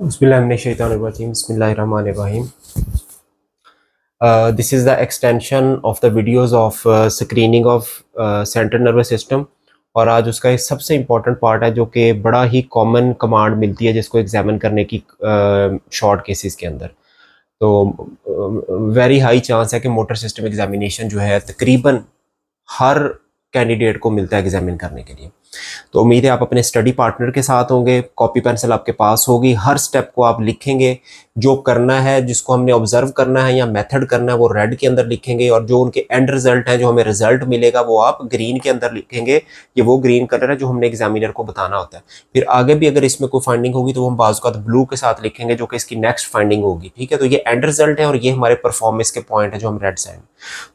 बिस्मिल्लाहिर्रहमानिर्रहीम बिस्मिल्लाहिर्रहमानिर्रहीम। This is the extension of the videos of screening of central nervous system. और आज उसका एक सबसे इम्पॉर्टेंट पार्ट है जो कि बड़ा ही कॉमन कमांड मिलती है जिसको एग्जामिन करने की शॉर्ट केसेस के अंदर। तो वेरी हाई चांस है कि मोटर सिस्टम एग्जामिनेशन जो है तकरीबन हर कैंडिडेट को मिलता है एग्जामिन करने के लिए। तो उम्मीद है आप अपने स्टडी पार्टनर के साथ होंगे, कॉपी पेंसिल आपके पास होगी, हर स्टेप को आप लिखेंगे, जो करना है जिसको हमने ऑब्जर्व करना है या मेथड करना है वो रेड के अंदर लिखेंगे, और जो उनके एंड रिजल्ट है जो हमें रिजल्ट मिलेगा वो आप ग्रीन के अंदर लिखेंगे। ये वो ग्रीन कलर है जो हमने एग्जामिनर को बताना होता है। फिर आगे भी अगर इसमें कोई फाइंडिंग होगी तो हम बाज़ का ब्लू के साथ लिखेंगे जो कि इसकी नेक्स्ट फाइंडिंग होगी। ठीक है, तो ये एंड रिजल्ट है और ये हमारे परफॉर्मेंस के पॉइंट है जो हम रेड साइड।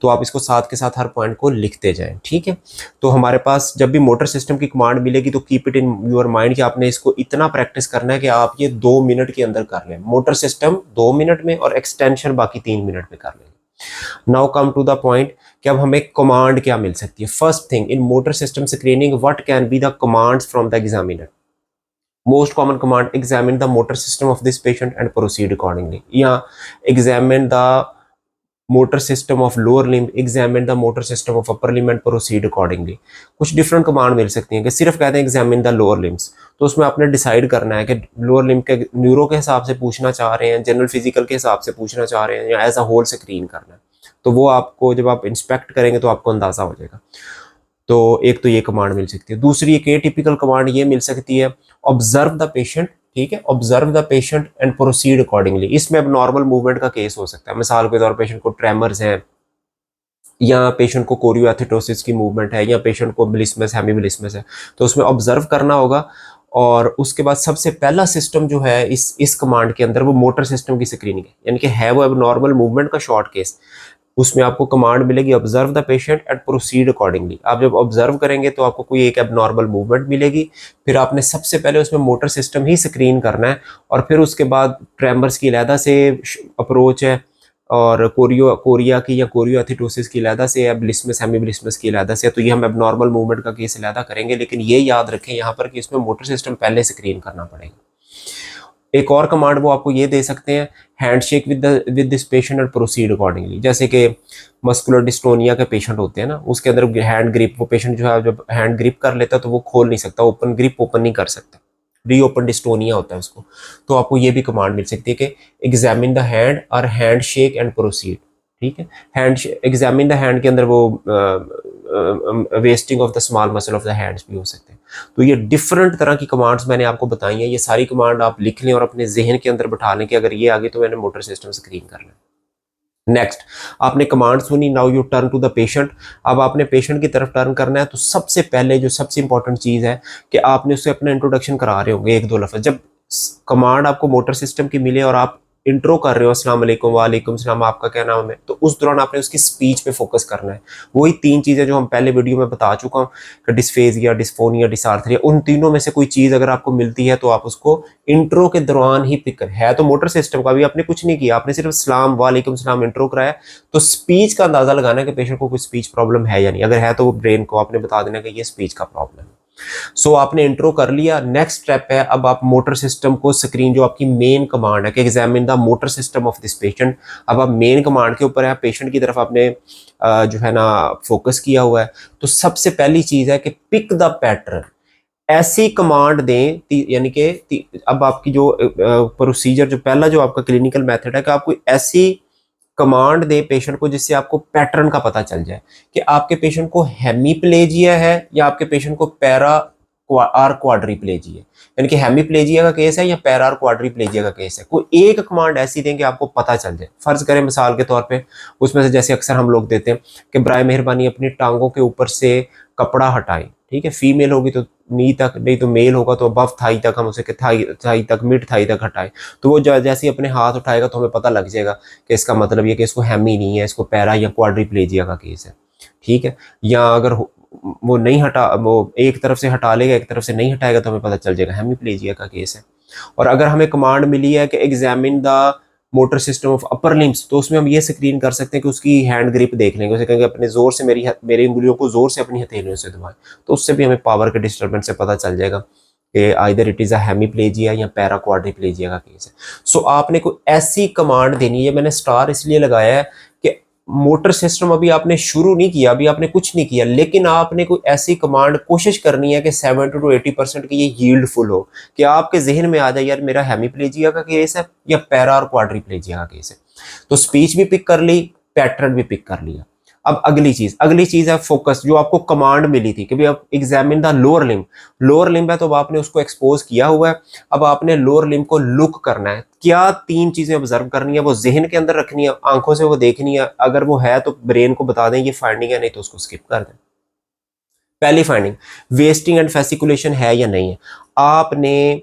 तो आप इसको साथ के साथ हर पॉइंट को लिखते जाएं। ठीक है, तो हमारे पास जब भी मोटर सिस्टम की कमांड मिलेगी तो keep it in your mind कि आपने इसको इतना प्रैक्टिस करना है कि आप ये 2 मिनट के अंदर कर लें। मोटर सिस्टम 2 मिनट में और एक्सटेंशन बाकी 3 मिनट में कर लेंगे। Now come to the point कि अब हमें कमांड क्या मिल सकती है। First thing in motor system screening what can be the commands from the examiner. Most common command examine the motor system of this patient and proceed accordingly, या examine the motor system of lower limb, examine the motor system of upper limb and proceed accordingly. कुछ different command मिल सकती हैं कि सिर्फ कहते हैं examine the lower limbs, तो उसमें आपने डिसाइड करना है कि लोअर लिम्ब के न्यूरो के हिसाब से पूछना चाह रहे हैं, जनरल फिजिकल के हिसाब से पूछना चाह रहे हैं, या एज अ होल स्क्रीन करना है। तो वो आपको जब आप इंस्पेक्ट करेंगे तो आपको अंदाजा हो जाएगा। तो एक तो ये कमांड मिल सकती है। दूसरी एक टिपिकल कमांड ये मिल सकती है ऑब्जर्व द पेशेंट। ठीक है, observe the patient and proceed accordingly. इसमें अब नॉर्मल मूवमेंट का केस हो सकता है, मिसाल के तौर पर पेशेंट को ट्रेमर्स हैं, या पेशेंट को कोरियोएथिटोसिस की मूवमेंट है, या पेशेंट को ब्लिस्मस हेमी ब्लिस्मस है, तो उसमें ऑब्जर्व करना होगा। और उसके बाद सबसे पहला सिस्टम जो है इस कमांड के अंदर वो मोटर सिस्टम की स्क्रीनिंग है, यानी कि है वो अब नॉर्मल मूवमेंट का शॉर्ट केस। उसमें आपको कमांड मिलेगी observe the patient and proceed accordingly. आप जब ऑब्जर्व करेंगे तो आपको कोई एक एबनॉर्मल मूवमेंट मिलेगी, फिर आपने सबसे पहले उसमें मोटर सिस्टम ही स्क्रीन करना है, और फिर उसके बाद ट्रेमर्स की अलहदा से अप्रोच है, और कोरिया की या कोरियोएथिटोसिस की अलहदा से, या ब्लिस्मस हेमी ब्लिस्मस की अलहदा से। तो ये हम एबनॉर्मल मूवमेंट का केस अलहदा करेंगे, लेकिन ये याद रखें यहाँ पर कि इसमें मोटर सिस्टम पहले स्क्रीन करना पड़ेगा। एक और कमांड वो आपको ये दे सकते हैं, handshake with this patient and proceed accordingly. जैसे कि मस्कुलर डिस्टोनिया के पेशेंट होते हैं ना, उसके अंदर हैंड ग्रिप, वो पेशेंट जो है जब हैंड ग्रिप कर लेता है तो वो खोल नहीं सकता, ओपन ग्रिप ओपन नहीं कर सकता, रीओपन डिस्टोनिया होता है उसको। तो आपको ये भी कमांड मिल सकती है कि एग्जामिन द हैंड और हैंड शेक एंड प्रोसीड। ठीक है, हैंड एग्जामिन द हैंड के अंदर वो wasting of the small muscle of the hands भी हो सकते हैं। तो ये डिफरेंट तरह की कमांड्स मैंने आपको बताई हैं। ये सारी कमांड आप लिख लें और अपने जहन के अंदर बैठा लें कि अगर ये आगे तो मैंने मोटर सिस्टम स्क्रीन करना है। नेक्स्ट, आपने कमांड सुनी, now you turn to the patient. अब आपने पेशेंट की तरफ टर्न करना है, तो सबसे पहले जो सबसे इंपॉर्टेंट चीज़ है कि आपने उससे अपना इंट्रोडक्शन करा रहे होंगे एक दो लफ्ज़। जब कमांड आपको मोटर सिस्टम की मिले और आप इंट्रो कर रहे हो, अस्सलाम वालेकुम, वालेकुम सलाम, आपका क्या नाम है, तो उस दौरान आपने उसकी स्पीच पे फोकस करना है। वही 3 चीज़ें जो हम पहले वीडियो में बता चुका हूँ कि डिस्फेजिया, डिस्फोनिया, डिसार्थरिया, उन तीनों में से कोई चीज़ अगर आपको मिलती है तो आप उसको इंट्रो के दौरान ही पिक कर। है तो मोटर सिस्टम का भी आपने कुछ नहीं किया, आपने सिर्फ सलाम वालेकुम सलाम इंट्रो कराया, तो स्पीच का अंदाजा लगाना है कि पेशेंट को कोई स्पीच प्रॉब्लम है या नहीं। अगर है तो वो ब्रेन को आपने बता देना कि ये स्पीच का प्रॉब्लम है। सो आपने इंट्रो कर लिया। नेक्स्ट स्टेप है अब आप मोटर सिस्टम को स्क्रीन, जो आपकी मेन कमांड है कि examine the motor system of this patient. अब आप मेन कमांड के ऊपर है, पेशेंट की तरफ आपने जो है ना फोकस किया हुआ है। तो सबसे पहली चीज है कि पिक द पैटर्न। ऐसी कमांड दें, यानी कि अब आपकी जो प्रोसीजर, जो पहला जो आपका क्लिनिकल मेथड है कि आपको ऐसी कमांड दे पेशेंट को जिससे आपको पैटर्न का पता चल जाए कि आपके पेशेंट को हेमीप्लेजिया है या आपके पेशेंट को पैरा आर क्वाड्रीप्लेजिया, यानी कि हेमीप्लेजिया का केस है या पैरा आर क्वाड्रीप्लेजिया का केस है। कोई एक कमांड ऐसी दें कि आपको पता चल जाए। फर्ज करें मिसाल के तौर पे, उसमें से जैसे अक्सर हम लोग देते हैं कि बराए मेहरबानी अपनी टांगों के ऊपर से कपड़ा हटाएं। ठीक है, फीमेल होगी तो नी तक, नहीं तो मेल होगा तो अबव थाई तक, हम उसे थाई तक, मिड थाई तक हटाएं। तो वो जैसे ही अपने हाथ उठाएगा तो हमें पता लग जाएगा कि इसका मतलब ये कि इसको हेमी नहीं है, इसको पैरा या क्वाड्रीप्लेजिया का केस है। ठीक है, या अगर वो नहीं हटा, वो एक तरफ से हटा लेगा एक तरफ से नहीं हटाएगा तो हमें पता चल जाएगा हेमीप्लेजिया का केस है। और अगर हमें कमांड मिली है कि examine the motor system of upper limbs, तो उसमें हम ये स्क्रीन कर सकते हैं कि उसकी हैंड ग्रिप देख लेंगे, उसे कहेंगे अपने जोर से मेरी उंगलियों को जोर से अपनी हथेलियों से दबाएं, तो उससे भी हमें पावर के डिस्टर्बेंस से पता चल जाएगा कि either it is a hemiplegia या पैरा क्वाड्रिप्लेजिया का केस है। सो आपने कोई ऐसी कमांड देनी है, मैंने स्टार इसलिए लगाया है कि मोटर सिस्टम अभी आपने शुरू नहीं किया, अभी आपने कुछ नहीं किया, लेकिन आपने कोई ऐसी कमांड कोशिश करनी है कि 70 to 80% की ये यील्डफुल हो, कि आपके जहन में आ जाए यार मेरा हेमीप्लेजिया का केस है या पैरा और क्वाड्रिप्लेजिया का केस है। तो स्पीच भी पिक कर ली, पैटर्न भी पिक कर लिया। अब अगली चीज है फोकस, जो आपको कमांड मिली थी कि भाई अब examine the lower limb. Lower limb है तो अब आपने उसको एक्सपोज किया हुआ है, अब आपने लोअर लिम्ब को लुक करना है। क्या 3 चीजें ऑब्जर्व करनी है, वो जहन के अंदर रखनी है, आंखों से वो देखनी है, अगर वो है तो ब्रेन को बता दें ये फाइंडिंग है, नहीं तो उसको स्किप कर दें। पहली फाइंडिंग, वेस्टिंग एंड फेसिकुलेशन है या नहीं है। आपने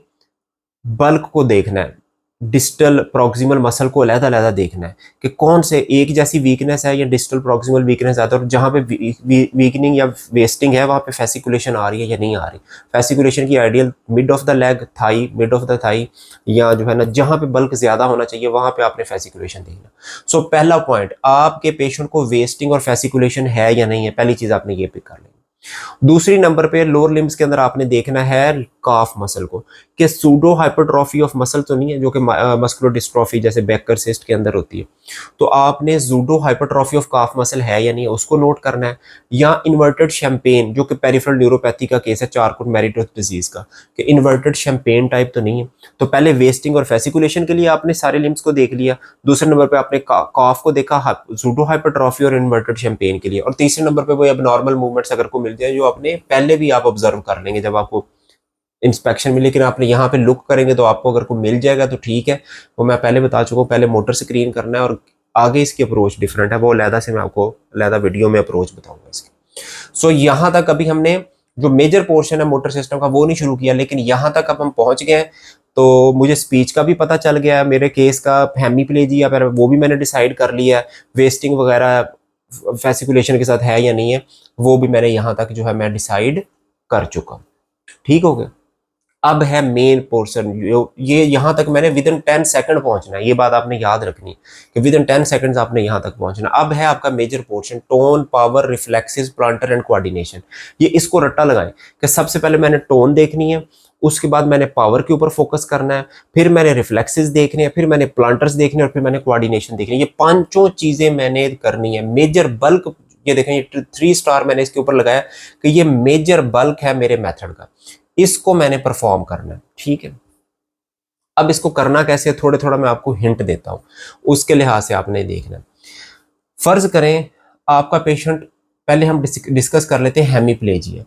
बल्क को देखना है, डिस्टल प्रॉक्सिमल मसल को अलग-अलग देखना है कि कौन से एक जैसी वीकनेस है या डिस्टल प्रॉक्सिमल वीकनेस है, और जहाँ पे वीकनिंग या वेस्टिंग है वहाँ पे फेसिकुलेशन आ रही है या नहीं आ रही। फेसिकुलेशन की ideal mid of the leg, thigh, mid of the thigh, या जो है ना जहाँ पे बल्क ज्यादा होना चाहिए वहाँ पे आपने फेसिकुलेशन देखना। सो पहला पॉइंट, आपके पेशेंट को वेस्टिंग और फेसिकुलेशन है या नहीं है, पहली चीज आपने ये पिक कर लेनी। दूसरी नंबर पे लोअर लिम्स के अंदर आपने देखना है काफ मसल को, कि सूडो हाइपरट्रॉफी ऑफ मसल तो नहीं है, जो कि मस्कुलर डिस्ट्रॉफी जैसे बेकर सिस्ट के अंदर होती है। तो आपने pseudo hypertrophy of calf muscle है या नहीं है उसको नोट करना है। या इन्वर्टेड शैम्पेन, जो कि पेरिफेरल न्यूरोपैथी का केस है चारकोट मैरिटोथ डिजीज का, कि इन्वर्टेड शैम्पेन टाइप तो नहीं है। तो पहले वेस्टिंग और फेसिकुलेशन के लिए आपने सारे लिम्स को देख लिया, दूसरे नंबर पे आपने काफ को देखा सूडो हाइपरट्रॉफी और इन्वर्टेड शैम्पेन के लिए, और तीसरे नंबर पे वो एबनॉर्मल मूवमेंट्स अगर को मिल जाए जो आपने पहले भी आप ऑब्जर्व कर लेंगे जब आपको इंस्पेक्शन में, लेकिन आपने यहाँ पे लुक करेंगे तो आपको अगर को मिल जाएगा तो ठीक है। वो मैं पहले बता चुका हूँ, पहले मोटर स्क्रीन करना है और आगे इसकी अप्रोच डिफरेंट है, वो अलहदा से मैं आपको अलहदा वीडियो में अप्रोच बताऊंगा इसकी। सो यहाँ तक अभी हमने जो मेजर पोर्शन है मोटर सिस्टम का वो नहीं शुरू किया, लेकिन यहाँ तक अब हम पहुंच गए हैं। तो मुझे स्पीच का भी पता चल गया है, मेरे केस का हेमीप्लेजिया पर वो भी मैंने डिसाइड कर लिया है, वेस्टिंग वगैरह फेसिकुलेशन के साथ है या नहीं है वो भी मैंने यहाँ तक जो है मैं डिसाइड कर चुका हूँ। ठीक हो गया। अब है मेन पोर्शन, ये यहां तक मैंने विद इन 10 सेकंड पहुंचना है, ये बात आपने याद रखनी है कि विद इन 10 सेकंड्स आपने यहां तक पहुंचना। अब है आपका major portion, tone, power, reflexes, plantar and coordination. ये इसको रट्टा लगाएं कि सबसे पहले मैंने टोन देखनी है, उसके बाद मैंने पावर के ऊपर फोकस करना है, फिर मैंने रिफ्लेक्सेस देखने हैं, फिर मैंने प्लांटर्स देखने और फिर मैंने कोऑर्डिनेशन देखनी है। ये पांचों चीजें मैंने करनी है। मेजर बल्क, ये देखें ये 3 स्टार मैंने इसके ऊपर लगाया कि ये मेजर बल्क है मेरे मेथड का, इसको मैंने परफॉर्म करना है। ठीक है, अब इसको करना कैसे है थोड़े थोड़ा मैं आपको हिंट देता हूं, उसके लिहाज से आपने देखना। फर्ज करें आपका पेशेंट, पहले हम डिस्कस कर लेते हैं हेमीप्लेजिया।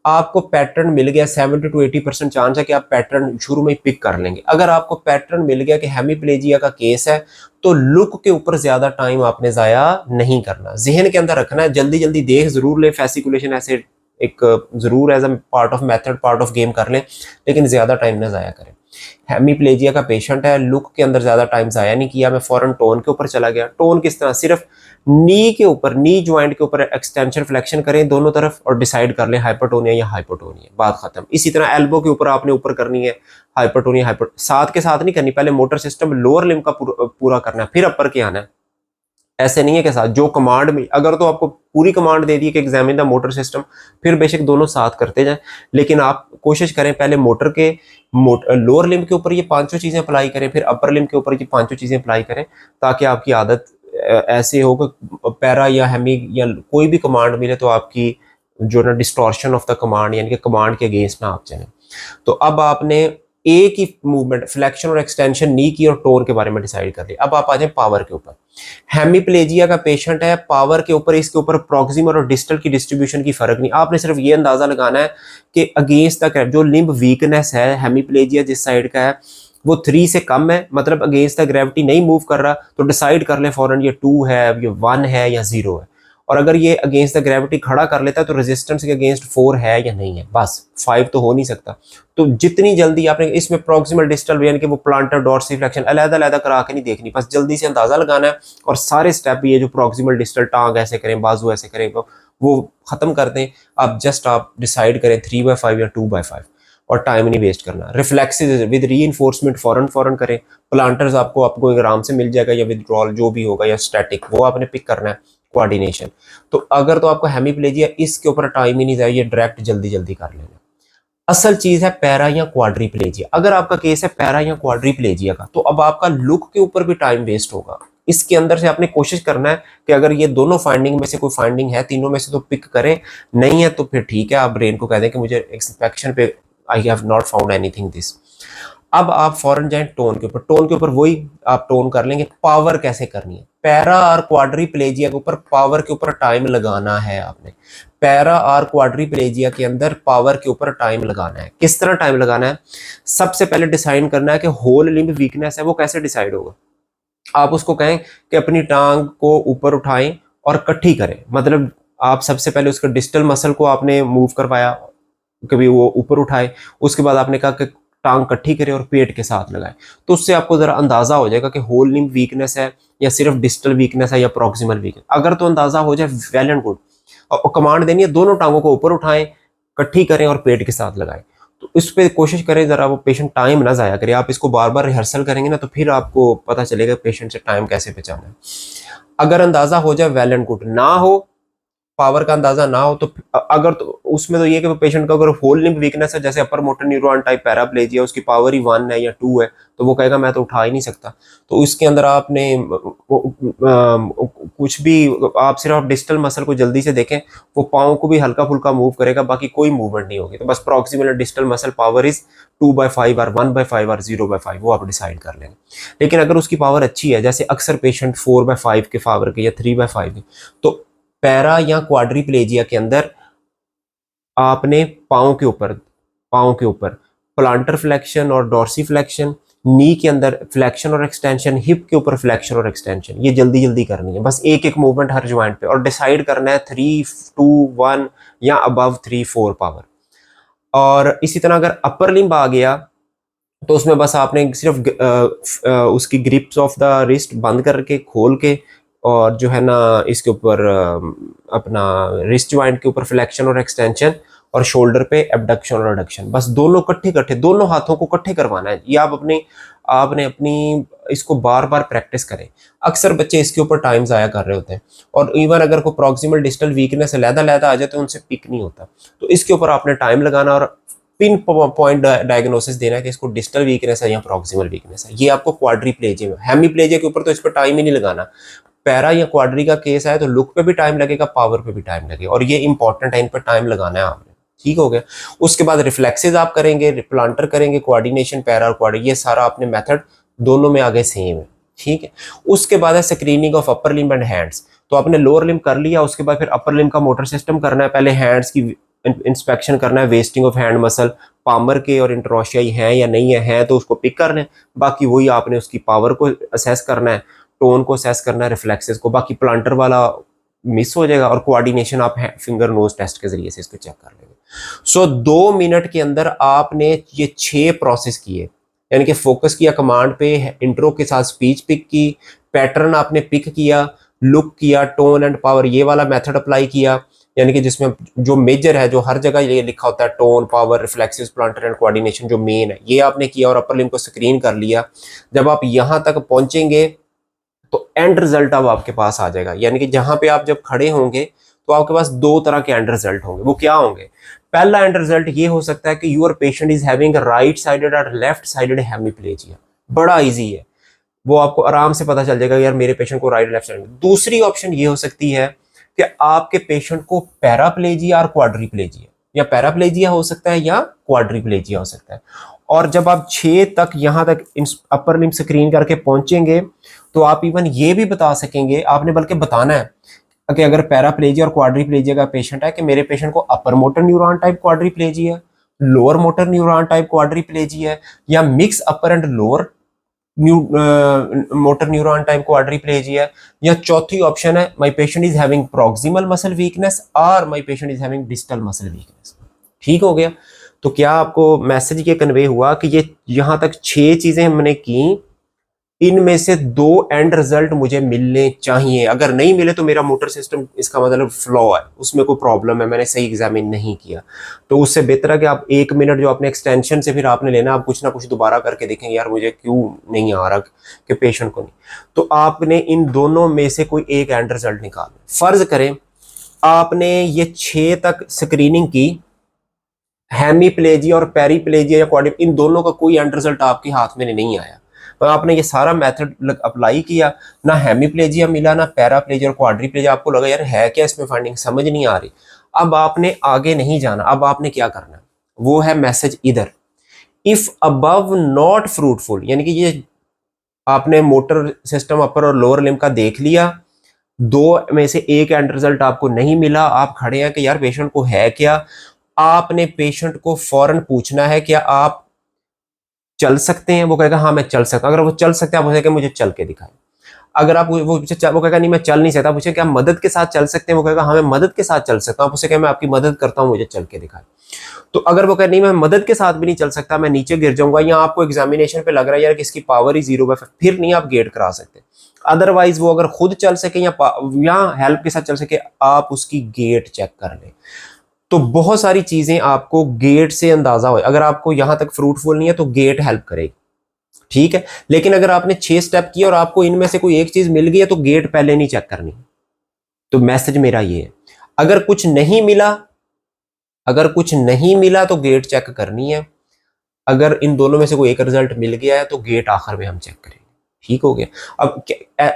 आपको पैटर्न मिल गया, 70 to 80% चांस है कि आप पैटर्न शुरू में ही पिक कर लेंगे। अगर आपको पैटर्न मिल गया कि हेमीप्लेजिया का केस है तो लुक के ऊपर ज्यादा टाइम आपने जाया नहीं करना, जहन के अंदर रखना है, जल्दी जल्दी देख जरूर ले, फेसिकुलेशन ऐसे एक जरूर as a part of method, part of game कर लें, लेकिन ज्यादा टाइम ना जाया करें। हेमीप्लेजिया का पेशेंट है, लुक के अंदर ज्यादा टाइम जाया नहीं किया, मैं फौरन टोन के ऊपर चला गया। टोन किस तरह, सिर्फ नी के ऊपर, नी ज्वाइंट के ऊपर एक्सटेंशन फ्लेक्शन करें दोनों तरफ और डिसाइड कर लें हाइपरटोनिया या हाइपोटोनिया, बात खत्म। इसी तरह एल्बो के ऊपर आपने ऊपर करनी है हाइपरटोनिया, हाइपर साथ के साथ नहीं करनी, पहले मोटर सिस्टम लोअर लिम्ब का पूरा करना है फिर अपर के आना है। ऐसे नहीं है कि साथ जो कमांड में, अगर तो आपको पूरी कमांड दे दी कि एग्जामिन द मोटर सिस्टम, फिर बेशक दोनों साथ करते जाएं, लेकिन आप कोशिश करें पहले मोटर के लोअर लिम्ब के ऊपर ये पांचों चीजें अप्लाई करें, फिर अपर लिम्ब के ऊपर ये पांचों चीजें अप्लाई करें, ताकि आपकी आदत ऐसे हो कि पैरा या हेमी या कोई भी कमांड मिले तो आपकी जो ना डिस्टॉर्शन ऑफ द कमांड, यानी कि कमांड के अगेंस्ट ना आप चलें। तो अब आपने एक ही मूवमेंट फ्लेक्शन और एक्सटेंशन नी की और टोन के बारे में डिसाइड कर लिया। अब आप आ जाए पावर के ऊपर। हेमीप्लेजिया का पेशेंट है, पावर के ऊपर, इसके ऊपर प्रॉक्सिमल और डिस्टल की डिस्ट्रीब्यूशन की फर्क नहीं, आपने सिर्फ ये अंदाजा लगाना है कि अगेंस्ट द जो लिम्ब वीकनेस है हेमीप्लेजिया जिस साइड का है वो 3 से कम है, मतलब अगेंस्ट द ग्रेविटी नहीं मूव कर रहा, तो डिसाइड कर ले फौरन ये 2 है, ये 1 है या 0 है। और अगर ये अगेंस्ट द ग्रेविटी खड़ा कर लेता है तो रेजिस्टेंस के अगेंस्ट 4 है या नहीं है, बस 5 तो हो नहीं सकता। तो जितनी जल्दी आपने इसमें प्रॉक्सिमल डिस्टल यानी कि वो प्लांटर डॉर्सिफ्लेक्शन अलग-अलग करा के नहीं देखनी, बस जल्दी से अंदाजा लगाना है और सारे स्टेप ये जो प्रॉक्सिमल डिस्टल टांग ऐसे करें, बाजू ऐसे करें, वो खत्म कर दें। आप जस्ट आप डिसाइड करें 3/5 या 2/5 और टाइम नहीं वेस्ट करना। रिफ्लेक्सेस विद रीइंफोर्समेंट फौरन करें। प्लांटर्स आपको आराम से मिल जाएगा, या विदड्रॉल जो भी होगा, या स्टैटिक वो आपने पिक करना है। कोऑर्डिनेशन, तो अगर तो आपको हेमीप्लेजिया इसके ऊपर टाइम ही नहीं जाए, ये डायरेक्ट जल्दी जल्दी कर लेना। असल चीज है पैरा या क्वाड्रीप्लेजिया। अगर आपका केस है पैरा या क्वाड्रीप्लेजिया का, तो अब आपका लुक के ऊपर भी टाइम वेस्ट होगा। इसके अंदर से आपने कोशिश करना है कि अगर ये दोनों फाइंडिंग में से कोई फाइंडिंग है, तीनों में से तो पिक करें, नहीं है तो फिर ठीक है, आप ब्रेन को कह दें कि मुझे इंस्पेक्शन पे I have not found anything this. अब आप फौरन जाएं टोन के ऊपर। टोन के ऊपर वही आप टोन कर लेंगे। पावर कैसे करनी है, पैरा और क्वाड्रीप्लेजिया के ऊपर पावर के ऊपर टाइम लगाना है आपने। पैरा और क्वाड्रीप्लेजिया के अंदर पावर के ऊपर टाइम लगाना है। किस तरह टाइम लगाना है, सबसे पहले डिसाइड करना है कि होल लिम्ब वीकनेस है वो कैसे डिसाइड होगा। आप उसको कहें कि अपनी टांग को ऊपर उठाएं और कट्ठी करें, मतलब आप सबसे पहले उसके डिस्टल मसल को आपने मूव करवाया, कभी वो ऊपर उठाए, उसके बाद आपने कहा कि टांग कट्ठी करे और पेट के साथ लगाए। तो उससे आपको जरा अंदाजा हो जाएगा कि होल लिम्ब वीकनेस है या सिर्फ डिस्टल वीकनेस है या प्रॉक्सिमल वीकनेस। अगर तो अंदाजा हो जाए वेल एंड गुड। और कमांड देनी है दोनों टांगों को ऊपर उठाएं, कट्ठी करें और पेट के साथ लगाएं। तो इस पे कोशिश करें जरा, वो पेशेंट टाइम ना जाया करे। आप इसको बार बार रिहर्सल करेंगे ना तो फिर आपको पता चलेगा पेशेंट से टाइम कैसे बचाना है। अगर अंदाजा हो जाए वेल एंड गुड, ना हो पावर का अंदाजा ना हो तो अगर तो उसमें तो ये कि पेशेंट का अगर होल लिम्ब वीकनेस है, जैसे अपर मोटर न्यूरॉन टाइप पैराप्लेजिया, उसकी पावर ही 1 है या 2 है, तो वो कहेगा मैं तो उठा ही नहीं सकता। तो इसके अंदर आपने कुछ भी, आप सिर्फ डिस्टल मसल को जल्दी से देखें, वो पाँव को भी हल्का फुल्का मूव करेगा, बाकी कोई मूवमेंट नहीं होगी। तो बस proximal distal muscle power is 2/5 और 1/5 और 0/5, वो आप डिसाइड कर लेंगे। लेकिन अगर उसकी पावर अच्छी है, जैसे अक्सर पेशेंट 4/5 के पावर के या 3/5 के, तो पैरा या क्वाड्रीप्लेजिया के अंदर आपने पाँव के ऊपर प्लांटर फ्लेक्शन और डॉर्सी फ्लेक्शन, नी के अंदर फ्लेक्शन और एक्सटेंशन, हिप के ऊपर फ्लेक्शन और एक्सटेंशन, ये जल्दी जल्दी करनी है। बस एक एक मूवमेंट हर ज्वाइंट पे, और डिसाइड करना है 3, 2, 1 या अबव 3, 4 पावर। और इसी तरह अगर अपर लिम्ब आ गया तो उसमें बस आपने सिर्फ उसकी ग्रिप्स ऑफ द रिस्ट बंद करके खोल के, और जो है ना इसके ऊपर अपना रिस्ट जॉइंट के ऊपर फ्लेक्शन और एक्सटेंशन, और शोल्डर पे एबडक्शन और एडक्शन, बस दोनों इकट्ठे इकट्ठे दोनों हाथों को इकट्ठे करवाना है। ये आपने अपनी इसको बार बार प्रैक्टिस करें। अक्सर बच्चे इसके ऊपर टाइम ज़ाया कर रहे होते हैं, और इवन अगर कोई प्रॉक्सिमल डिस्टल वीकनेस लहदा लहदा आ जाए तो उनसे पिक नहीं होता। तो इसके ऊपर आपने टाइम लगाना और पिन पॉइंट डायग्नोसिस देना है कि इसको डिस्टल वीकनेस है या प्रॉक्सिमल वीकनेस है। ये आपको क्वाड्रीप्लेजिया में, हेमीप्लेजिया के ऊपर तो इस पर टाइम ही नहीं लगाना। पैरा या क्वाड्री का केस है तो लुक पे भी टाइम लगेगा, पावर पे भी टाइम लगेगा, और ये इंपॉर्टेंट है, इन पर टाइम लगाना है आपने। ठीक हो गया। उसके बाद रिफ्लेक्सेस आप करेंगे, प्लांटर करेंगे, कोऑर्डिनेशन पैरा और क्वाड्री, ये सारा आपने मेथड दोनों में आगे सेम है। ठीक है। उसके बाद है screening of upper limb and hands. तो आपने लोअर लिम्ब कर लिया, उसके बाद फिर अपर लिम्ब का मोटर सिस्टम करना है। पहले हैंड्स की इंस्पेक्शन करना है, wasting of hand muscle, palmar के और इंट्रोशियाई हैं या नहीं है तो उसको पिक कर लें। बाकी वही आपने उसकी पावर को असेस करना है, टोन को असेस करना है, रिफ्लेक्सेस को। बाकी प्लांटर वाला मिस हो जाएगा, और कोऑर्डिनेशन आप फिंगर नोज टेस्ट के जरिए से इसको चेक कर लेंगे। सो 2 मिनट के अंदर आपने ये 6 प्रोसेस किए, यानी कि फोकस किया कमांड पे, इंट्रो के साथ स्पीच पिक की, पैटर्न आपने पिक किया, लुक किया, टोन एंड पावर ये वाला मेथड अप्लाई किया, यानी कि जिसमें जो मेजर है, जो हर जगह ये लिखा होता है, tone, power, reflexes, plantar and coordination, जो मेन है ये आपने किया, और अपर लिम्ब को स्क्रीन कर लिया। जब आप यहां तक पहुंचेंगे तो एंड रिजल्ट अब आपके पास आ जाएगा, यानी कि जहां पे आप जब खड़े होंगे तो आपके पास 2 तरह के एंड रिजल्ट होंगे। वो क्या होंगे? पहला एंड रिजल्ट ये हो सकता है कि your patient is having right sided और लेफ्ट साइडेड हेमीप्लेजिया। बड़ा इजी है, वो आपको आराम से पता चल जाएगा यार मेरे पेशेंट को राइट लेफ्ट साइड में। दूसरी ऑप्शन ये हो सकती है कि आपके पेशेंट को पैराप्लेजिया और क्वाड्रीप्लेजिया, या पैराप्लेजिया हो सकता है या क्वाड्रीप्लेजिया हो सकता है। और जब आप 6 तक यहां तक अपर लिम्ब स्क्रीन करके पहुंचेंगे तो आप इवन ये भी बता सकेंगे, आपने बल्कि बताना है कि अगर पैराप्लेजिया और क्वाड्रीप्लेजिया का पेशेंट है कि मेरे पेशेंट को upper motor neuron type quadriplegia, lower motor neuron type quadriplegia, या mix upper and lower motor neuron type quadriplegia, या चौथी ऑप्शन है my patient is having proximal muscle weakness और my patient is having distal muscle weakness. ठीक हो गया। तो क्या आपको मैसेज ये कन्वे हुआ कि ये यहां तक 6 चीजें हमने की, इनमें से 2 एंड रिजल्ट मुझे मिलने चाहिए। अगर नहीं मिले तो मेरा मोटर सिस्टम, इसका मतलब फ्लॉ है, उसमें कोई प्रॉब्लम है, मैंने सही एग्जामिन नहीं किया। तो उससे बेहतर है कि आप 1 मिनट जो अपने एक्सटेंशन से फिर आपने लेना, आप कुछ ना कुछ दोबारा करके देखेंगे यार मुझे क्यों नहीं आ रहा कि पेशेंट को नहीं। तो आपने इन दोनों में से कोई एक एंड रिजल्ट निकालना। फर्ज करें आपने ये 6 तक स्क्रीनिंग की, हेमीप्लेजिया और पेरीप्लेजिया या क्वाड्री, इन दोनों का कोई एंड रिजल्ट आपके हाथ में नहीं आया। तो आपने ये सारा मेथड अप्लाई किया, ना हेमीप्लेजिया मिला ना पैराप्लेजिया और क्वाड्रीप्लेजिया, आपको लगा यार है क्या इसमें फाइंडिंग, समझ नहीं आ रही। अब आपने आगे नहीं जाना, अब आपने क्या करना है, वो है मैसेज इधर, इफ अबव नॉट फ्रूटफुल, यानी कि ये आपने मोटर सिस्टम अपर और लोअर लिम्ब का देख लिया, दो में से एक एंड रिजल्ट आपको नहीं मिला, आप खड़े हैं कि यार पेशेंट को है क्या, आपने पेशेंट को फौरन पूछना है क्या आप चल सकते हैं, वो कहेगा हाँ मैं चल सकता हूं, अगर वो चल सकते हैं आप पूछेगा मुझे चल के दिखाएं, अगर आप वो कहेगा नहीं मैं चल नहीं सकता, पूछे क्या मदद के साथ चल सकते हैं, वो कहेगा हाँ मैं मदद के साथ चल सकता हूं, उसे कहें मैं आपकी मदद करता हूं मुझे चल के दिखाएं। तो अगर वो कहे नहीं मैं मदद के साथ भी नहीं चल सकता, मैं नीचे गिर जाऊंगा, या आपको एग्जामिनेशन पे लग रहा है यार कि इसकी पावर ही 0/5, फिर नहीं आप गेट करा सकते। अदरवाइज वो अगर खुद चल सके या हेल्प के साथ चल सके, आप उसकी गेट चेक कर लें। तो बहुत सारी चीजें आपको गेट से अंदाजा हो, अगर आपको यहां तक फ्रूटफुल नहीं है तो गेट हेल्प करेगी, ठीक है। लेकिन अगर आपने 6 स्टेप किए और आपको इनमें से कोई एक चीज मिल गई है तो गेट पहले नहीं चेक करनी। तो मैसेज मेरा ये है, अगर कुछ नहीं मिला, अगर कुछ नहीं मिला तो गेट चेक करनी है, अगर इन दोनों में से कोई एक रिजल्ट मिल गया है तो गेट आखिर में हम चेक करेंगे, ठीक हो गया। अब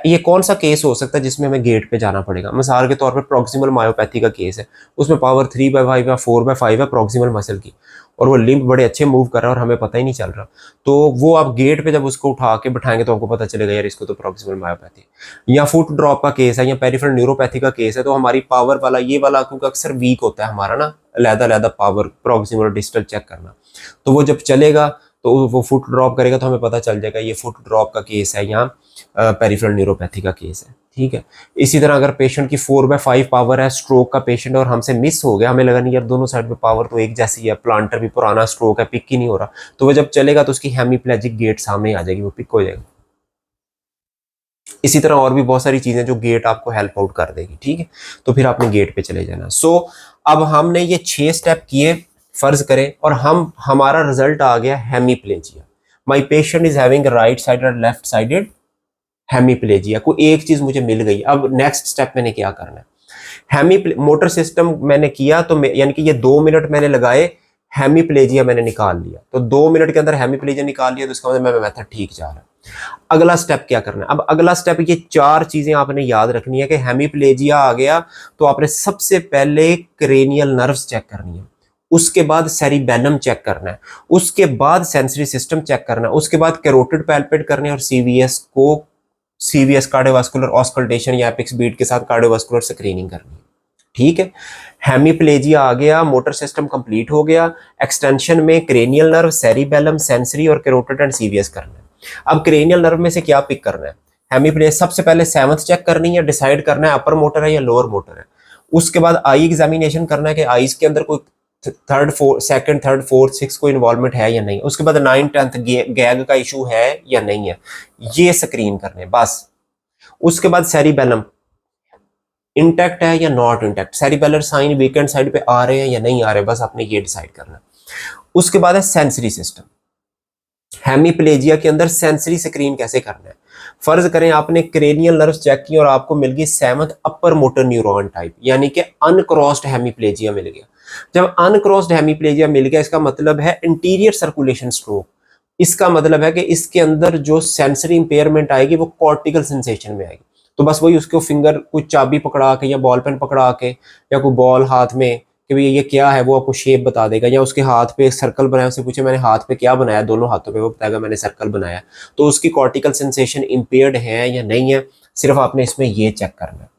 ये कौन सा केस हो सकता है जिसमें हमें गेट पे जाना पड़ेगा, मिसाल के तौर पे प्रॉक्सिमल मायोपैथी का केस है, उसमें पावर 3/5 या 4/5 है प्रॉक्सिमल मसल की, और वो लिम्ब बड़े अच्छे मूव कर रहा है और हमें पता ही नहीं चल रहा, तो वो आप गेट पे जब उसको उठा के बिठाएंगे तो आपको पता चलेगा यार इसको तो प्रॉक्सिमल मायोपैथी है। या फुट ड्रॉप का केस है या पेरिफेरल न्यूरोपैथी का केस है, तो हमारी पावर वाला ये वाला क्योंकि अक्सर वीक होता है हमारा ना, लहदा पावर प्रॉक्सिमल और डिस्टल चेक करना, तो वो जब चलेगा तो वो फुट ड्रॉप करेगा तो हमें पता चल जाएगा ये फुट ड्रॉप का केस है या पेरिफेरल न्यूरोपैथी का केस है, ठीक है। इसी तरह अगर पेशेंट की 4/5 पावर है, स्ट्रोक का पेशेंट और हमसे मिस हो गया, हमें लगा नहीं यार दोनों साइड पे पावर तो एक जैसी है, प्लांटर भी पुराना स्ट्रोक है, पिक ही नहीं हो रहा, तो वो जब चलेगा तो उसकी हेमीप्लेजिक गेट सामने आ जाएगी, वो पिक हो जाएगा। इसी तरह और भी बहुत सारी चीजें जो गेट आपको हेल्प आउट कर देगी, ठीक है। तो फिर आपने गेट पे चले जाना। सो अब हमने ये 6 स्टेप किए, फर्ज करें, और हमारा रिजल्ट आ गया hemiplegia, my patient is having right sided left sided hemiplegia, कोई एक चीज मुझे मिल गई। अब नेक्स्ट स्टेप मैंने क्या करना है, मोटर सिस्टम मैंने किया, तो यानी कि ये 2 मिनट मैंने लगाए, हेमीप्लेजिया मैंने निकाल लिया, तो 2 मिनट के अंदर हेमीप्लेजिया निकाल लिया, तो इसका मतलब मेरा मेथड ठीक जा रहा है। अगला स्टेप क्या करना है, अब अगला स्टेप ये 4 चीजें आपने याद रखनी है कि हेमीप्लेजिया आ गया तो आपने सबसे पहले क्रेनियल नर्व्स चेक करनी है, उसके बाद सेरिबेलम चेक करना है, उसके बाद सेंसरी सिस्टम चेक करना है, उसके बाद कैरोटिड पैल्पेट करने और सीवीएस कार्डियोवास्कुलर ऑस्कल्टेशन या एपिक्स बीट के साथ कार्डियोवास्कुलर स्क्रीनिंग करनी है, ठीक है। हेमीप्लेजिया आ गया, मोटर सिस्टम कंप्लीट हो गया, एक्सटेंशन में क्रेनियल नर्व, सेरिबेलम, सेंसरी और कैरोटिड एंड सीवीएस करना है। अब क्रेनियल नर्व में से क्या पिक करना है, हेमीप्लेजिया सबसे पहले 7th चेक करनी है, डिसाइड करना है अपर मोटर है या लोअर मोटर है। उसके बाद आई एग्जामिनेशन करना है कि आईज के अंदर कोई सेकंड थर्ड फोर्थ 6 को इन्वॉल्वमेंट है या नहीं। उसके बाद 9 10th गैग का इशू है या नहीं है, ये स्क्रीन करने बस। उसके बाद सेरिबेलम इंटैक्ट है या not intact, cerebellar sign weakened side पे आ रहे हैं या नहीं आ रहे, बस आपने ये डिसाइड करना। उसके बाद है सेंसरी सिस्टम, हेमीप्लेजिया के अंदर सेंसरी स्क्रीन कैसे करना है। फर्ज करें आपने क्रेनियल नर्व चेक की और आपको मिल गई 7th अपर मोटर न्यूरॉन टाइप, यानी कि अनक्रॉस्ड हेमीप्लेजिया मिल गया। जब अनक्रॉस्ड हेमीप्लेजिया मिल गया, इसका मतलब है इंटीरियर सर्कुलेशन स्ट्रोक, इसका मतलब है कि इसके अंदर जो सेंसरी इंपेयरमेंट आएगी वो कॉर्टिकल सेंसेशन में आएगी। तो बस वही उसको फिंगर कुछ चाबी पकड़ा के या बॉल पेन पकड़ा के या कोई बॉल हाथ में कि भैया ये क्या है, वो आपको शेप बता देगा, या उसके हाथ पे एक सर्कल बनाया, उससे पूछे मैंने हाथ पे क्या बनाया, दोनों हाथों पे, वो बताएगा मैंने सर्कल बनाया। तो उसकी कॉर्टिकल सेंसेशन इंपेयर्ड है या नहीं है, सिर्फ आपने इसमें ये चेक करना है।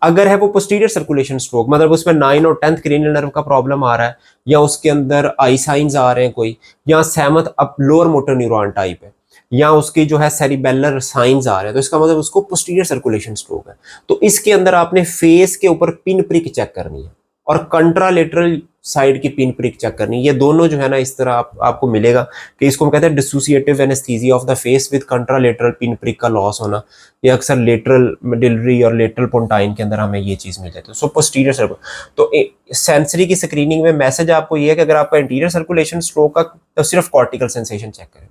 अगर है वो पोस्टीरियर सर्कुलेशन स्ट्रोक, मतलब उसमें 9 और 10th क्रेनियल नर्व का प्रॉब्लम आ रहा है, या उसके अंदर आई साइंस आ रहे हैं कोई, या 7th up lower motor neuron type है, या उसकी जो है सेरिबेलर साइंस आ रहे हैं, तो इसका मतलब उसको पोस्टीरियर सर्कुलेशन स्ट्रोक है। तो इसके अंदर आपने फेस के ऊपर पिन प्रिक चेक करनी है और कंट्रालेटरल साइड की पिन प्रिक चेक करनी है। ये दोनों जो है ना इस तरह आपको मिलेगा कि इसको हम कहते हैं dissociative anaesthesia of the face with contralateral pin prick का लॉस होना। ये अक्सर लेटरल डिलरी और लेटरल पोंटाइन के अंदर हमें ये चीज मिल जाती है। सो पोस्टीरियर सर्कुल, तो सेंसरी की स्क्रीनिंग में मैसेज आपको ये है कि अगर आपका इंटीरियर सर्कुलेशन स्ट्रोक का, तो सिर्फ कॉर्टिकल सेंसेशन चेक करें।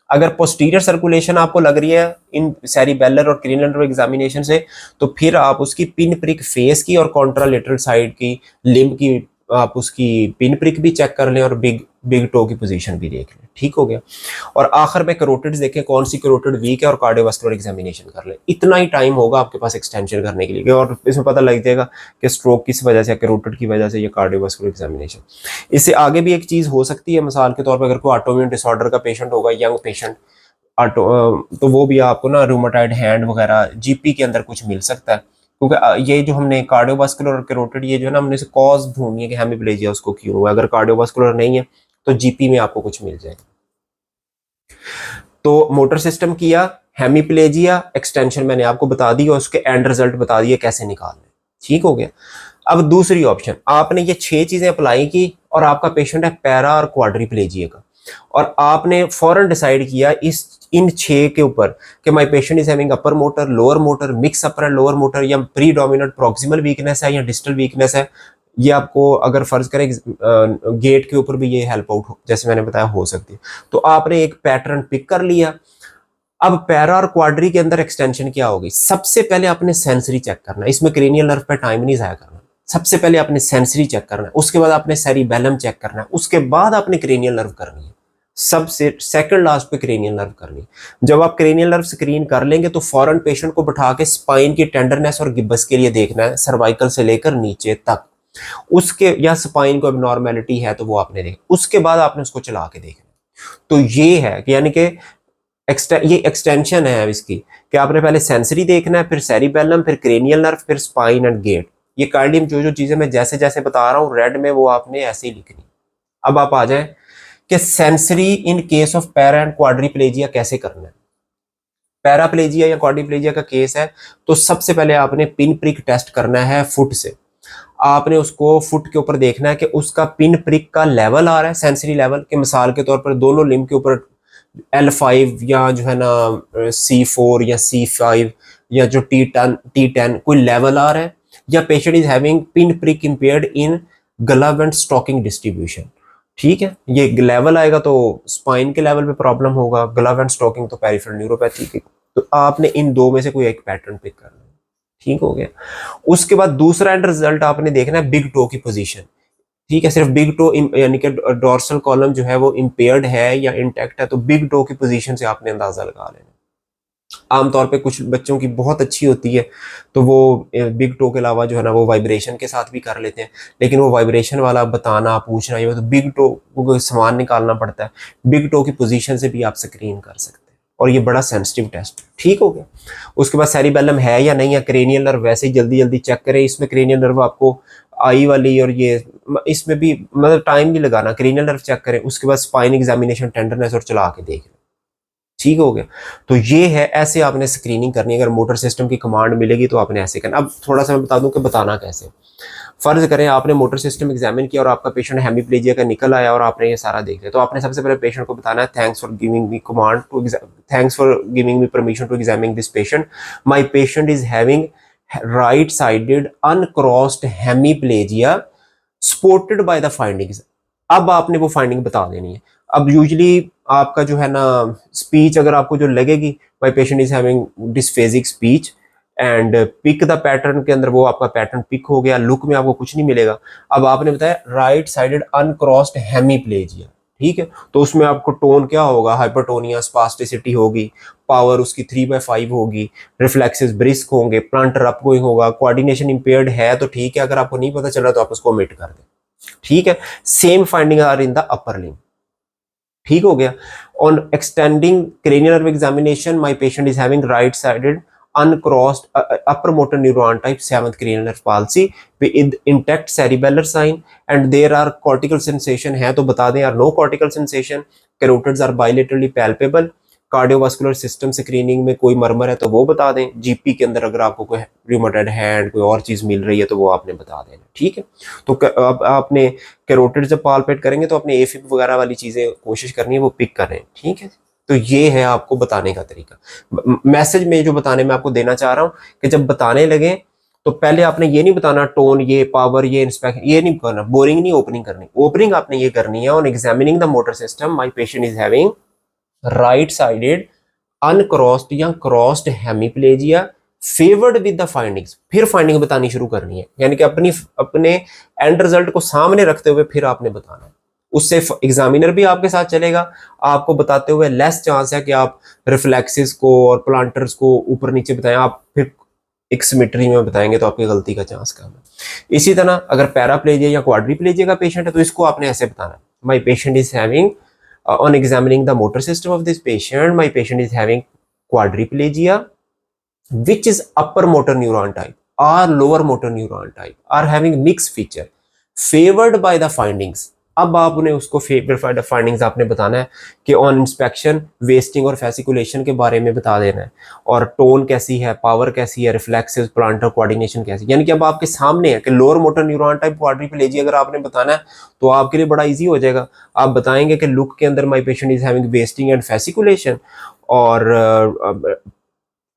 अगर पोस्टीरियर सर्कुलेशन आपको लग रही है इन सेरिबेलर और क्रेनियल नर्व एग्जामिनेशन से, तो फिर आप उसकी पिन प्रिक फेस की और कॉन्ट्रालेटरल साइड की लिम्ब की आप उसकी पिन प्रिक भी चेक कर लें और बिग टो की पोजीशन भी देख लें। ठीक हो गया। और आखिर में कैरोटिड्स देखें कौन सी कैरोटिड वीक है और कार्डियोवास्कुलर एग्जामिनेशन कर लें। इतना ही टाइम होगा आपके पास एक्सटेंशन करने के लिए, और इसमें पता लग जाएगा कि स्ट्रोक किस वजह से, कैरोटिड की वजह से, या कार्डियोवास्कुलर एग्जामिनेशन। इससे आगे भी एक चीज़ हो सकती है, मिसाल के तौर पर अगर कोई ऑटोइम्यून डिसऑर्डर का पेशेंट होगा, यंग पेशेंट, तो वो भी आपको ना रूमेटॉइड हैंड वगैरह जीपी के अंदर कुछ मिल सकता है, क्योंकि ये जो हमने कार्डियोवास्कुलर और कैरोटिड, ये जो है ना, हमने कॉज ढूंढनी है कि हेमिप्लेजिया उसको क्यों हुआ। अगर कार्डियोवास्कुलर नहीं है तो जीपी में आपको कुछ मिल जाएगा। तो मोटर सिस्टम किया, हेमिप्लेजिया, एक्सटेंशन मैंने आपको बता दी और उसके एंड रिजल्ट बता दिए कैसे निकालने। ठीक हो गया। अब दूसरी ऑप्शन, आपने ये 6 चीजें अप्लाई की और आपका पेशेंट है पैरा और क्वाड्रिप्लेजिया का, और आपने फौरन डिसाइड किया इन 6 के ऊपर कि my patient is having upper motor, lower motor, mix upper and lower motor, या प्रीडोमिनेंट प्रॉक्सिमल वीकनेस है या डिस्टल वीकनेस है। ये आपको अगर फर्ज करें गेट के ऊपर भी ये हेल्प आउट जैसे मैंने बताया हो सकती है। तो आपने एक पैटर्न पिक कर लिया। अब पैरा और क्वाड्री के अंदर एक्सटेंशन क्या होगी? सबसे पहले आपने सेंसरी चेक करना है, इसमें क्रेनियल नर्व पे टाइम नहीं जाया करना। सबसे पहले आपने सेंसरी चेक करना है, उसके बाद आपने सेरिबेलम चेक करना है, उसके बाद आपने क्रेनियल नर्व करनी है, सबसे सेकंड लास्ट पे क्रेनियल नर्व करनी है। जब आप क्रेनियल नर्व स्क्रीन कर लेंगे तो फौरन पेशेंट को बिठा के स्पाइन की टेंडरनेस और गिब्बस के लिए देखना है, सर्वाइकल से लेकर नीचे तक। उसके या स्पाइन को एबनॉर्मेलिटी है तो वो आपने देख, उसके बाद आपने उसको चला के देखना। तो ये है कि यानी कि ये एक्सटेंशन है इसकी कि आपने पहले सेंसरी देखना है, फिर सेरिबेलम, फिर क्रेनियल नर्व, फिर स्पाइन एंड गेट। ये कार्डियम जो चीजें मैं जैसे जैसे बता रहा हूँ रेड में, वो आपने ऐसे ही लिखनी। अब आप आ जाए कि sensory in case of para and quadriplegia कैसे करना है। पैराप्लेजिया या क्वाड्रिप्लेजिया का केस है तो सबसे पहले आपने पिन प्रिक टेस्ट करना है फुट से। आपने उसको फुट के ऊपर देखना है कि उसका पिन प्रिक का लेवल आ रहा है, सेंसरी लेवल के, मिसाल के तौर पर दोनों लिम्ब के ऊपर L5 या जो है ना C4 या C5 या जो T10 कोई लेवल आ रहा है, या patient is having pin prick impaired in glove and stocking distribution. ठीक है, ये लेवल आएगा तो स्पाइन के लेवल पे प्रॉब्लम होगा, ग्लव एंड स्टॉकिंग तो पेरिफेरल न्यूरोपैथी की। तो आपने इन दो में से कोई एक पैटर्न पिक करना है। ठीक हो गया। उसके बाद दूसरा एंड रिजल्ट आपने देखना है बिग टो की पोजीशन। ठीक है, सिर्फ बिग टो यानी कि डोर्सल कॉलम जो है वो इम्पेयर्ड है या इंटैक्ट है, तो बिग टो की पोजीशन से आपने अंदाजा लगा लेना। आमतौर पे कुछ बच्चों की बहुत अच्छी होती है तो वो बिग टो के अलावा जो है ना वो वाइब्रेशन के साथ भी कर लेते हैं, लेकिन वो वाइब्रेशन वाला बताना पूछना ये तो बिग टो को सामान निकालना पड़ता है। बिग टो की पोजीशन से भी आप स्क्रीन कर सकते हैं और ये बड़ा सेंसिटिव टेस्ट। ठीक हो गया। उसके बाद सेरिबेलम है या नहीं है, क्रेनियल नर्व वैसे ही जल्दी जल्दी चेक करें। इसमें क्रेनियल नर्व आपको आई वाली और ये इसमें भी मतलब टाइम नहीं लगाना, क्रेनियल नर्व चेक करें, उसके बाद स्पाइन एग्जामिनेशन, टेंडरनेस और चला के देख लें। ठीक हो गया। तो ये है, ऐसे आपने स्क्रीनिंग करनी है। अगर मोटर सिस्टम की कमांड मिलेगी तो आपने ऐसे करना। अब थोड़ा सा मैं बता दूं कि बताना कैसे। फर्ज करें आपने मोटर सिस्टम एग्जामिन किया और आपका पेशेंट हेमिप्लेजिया का निकल आया और आपने ये सारा देख लिया, तो आपने सबसे पहले पेशेंट को बताना है thanks for giving me command to thanks for giving me permission to examine this patient. My patient is having right sided uncrossed hemiplegia supported by the findings. अब आपने वो फाइंडिंग बता देनी है। अब यूजली आपका जो है ना स्पीच अगर आपको जो लगेगी my patient is having dysphasic speech and pick the pattern के अंदर वो आपका पैटर्न पिक हो गया, लुक में आपको कुछ नहीं मिलेगा। अब आपने बताया राइट साइडेड अनक्रॉस्ड हेमिप्लेजिया। ठीक है, तो उसमें आपको टोन क्या होगा, हाइपरटोनिया, स्पास्टिसिटी होगी, पावर उसकी 3/5 होगी, रिफ्लेक्सेस ब्रिस्क होंगे, प्लांटर अपगोइंग होगा, कोऑर्डिनेशन इंपेयर्ड है तो ठीक है, अगर आपको नहीं पता चल रहा तो आप उसको ओमिट कर दें। ठीक है, same finding are in the upper limb. ठीक हो गया। On extending cranial nerve examination my patient is having right sided uncrossed upper motor neuron type 7th cranial nerve palsy with intact cerebellar sign and there are cortical sensation है तो बता दें, यार no cortical sensation, carotids are bilaterally palpable, cardiovascular system screening में कोई मरमर है तो वो बता दें, जीपी के अंदर अगर आपको कोई रूमेटॉइड हैंड कोई और चीज मिल रही है तो वो आपने बता देना। ठीक है, तो अब आपने कैरोटिड जब पालपेट करेंगे तो अपने एफिप वगैरह वाली चीजें कोशिश करनी है वो पिक करें। ठीक है, तो ये है आपको बताने का तरीका। मैसेज में जो बताने में आपको देना चाह रहा हूं कि जब बताने लगे तो पहले आपने ये नहीं बताना टोन, ये पावर, ये इंस्पेक्शन, ये नहीं करना, बोरिंग नहीं ओपनिंग करनी। ओपनिंग आपने ये करनी है on examining the motor system my patient is having right sided uncrossed या crossed hemiplegia favoured with the findings, फिर फाइंडिंग बतानी शुरू करनी है, यानी कि अपने एंड रिजल्ट को सामने रखते हुए फिर आपने बताना है। उससे एग्जामिनर भी आपके साथ चलेगा, आपको बताते हुए लेस चांस है कि आप रिफ्लेक्सेस को और प्लांटर्स को ऊपर नीचे बताएं, आप फिर एक सिमेट्री में बताएंगे तो आपकी गलती का चांस कम है। इसी तरह अगर पैराप्लेजिया या क्वाड्रीप्लेजिया का पेशेंट है तो इसको आपने ऐसे बताना है, माई patient is having on examining the motor system of this patient, my patient is having quadriplegia, which is upper motor neuron type or lower motor neuron type, are having mixed feature, favored by the findings। अब आप उन्हें उसको favour bye the findings आपने बताना है कि on inspection wasting और fasciculation के बारे में बता देना है, और टोन कैसी है, पावर कैसी है, रिफ्लेक्सेस, प्लांटर कोऑर्डिनेशन कैसी, यानी कि अब आपके सामने है कि lower motor neuron type quadriplegia अगर आपने बताना है तो आपके लिए बड़ा इजी हो जाएगा। आप बताएंगे कि लुक के अंदर my patient is having wasting and fasciculation, और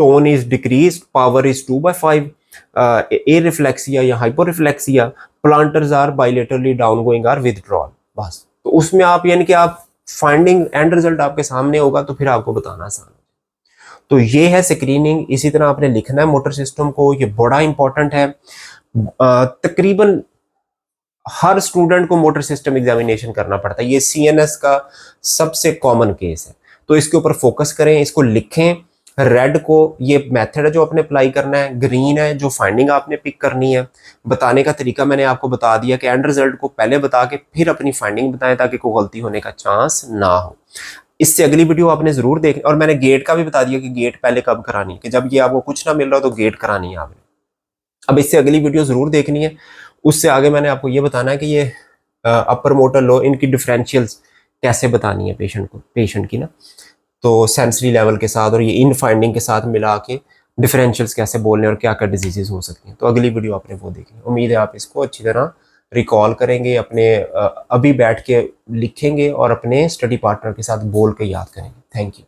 tone is decrease, power is 2/5, areflexia या hyporeflexia, plantars are bilaterally downgoing or withdrawal. बस तो उसमें आप यानी कि आप फाइंडिंग एंड रिजल्ट आपके सामने होगा तो फिर आपको बताना आसान है। तो ये है स्क्रीनिंग। इसी तरह आपने लिखना है मोटर सिस्टम को, ये बड़ा इंपॉर्टेंट है। तकरीबन हर स्टूडेंट को मोटर सिस्टम एग्जामिनेशन करना पड़ता है, ये सीएनएस का सबसे कॉमन केस है, तो इसके ऊपर फोकस करें, इसको लिखें। रेड को ये मेथड है जो आपने अप्लाई करना है, ग्रीन है जो फाइंडिंग आपने पिक करनी है। बताने का तरीका मैंने आपको बता दिया कि एंड रिजल्ट को पहले बता के फिर अपनी फाइंडिंग बताएं ताकि कोई गलती होने का चांस ना हो। इससे अगली वीडियो आपने जरूर देखनी, और मैंने गेट का भी बता दिया कि गेट पहले कब करानी है, कि जब ये आपको कुछ ना मिल रहा हो तो गेट करानी है आपने। अब इससे अगली वीडियो जरूर देखनी है। उससे आगे मैंने आपको ये बताना है कि ये अपर मोटर लो इनकी डिफरेंशियल्स कैसे बतानी है पेशेंट की ना, तो सेंसरी लेवल के साथ और ये इन फाइंडिंग के साथ मिला के डिफरेंशियल्स कैसे बोलने और क्या क्या डिजीजेस हो सकती हैं। तो अगली वीडियो आपने वो देखनी। उम्मीद है आप इसको अच्छी तरह रिकॉल करेंगे, अपने अभी बैठ के लिखेंगे और अपने स्टडी पार्टनर के साथ बोल के याद करेंगे। Thank you.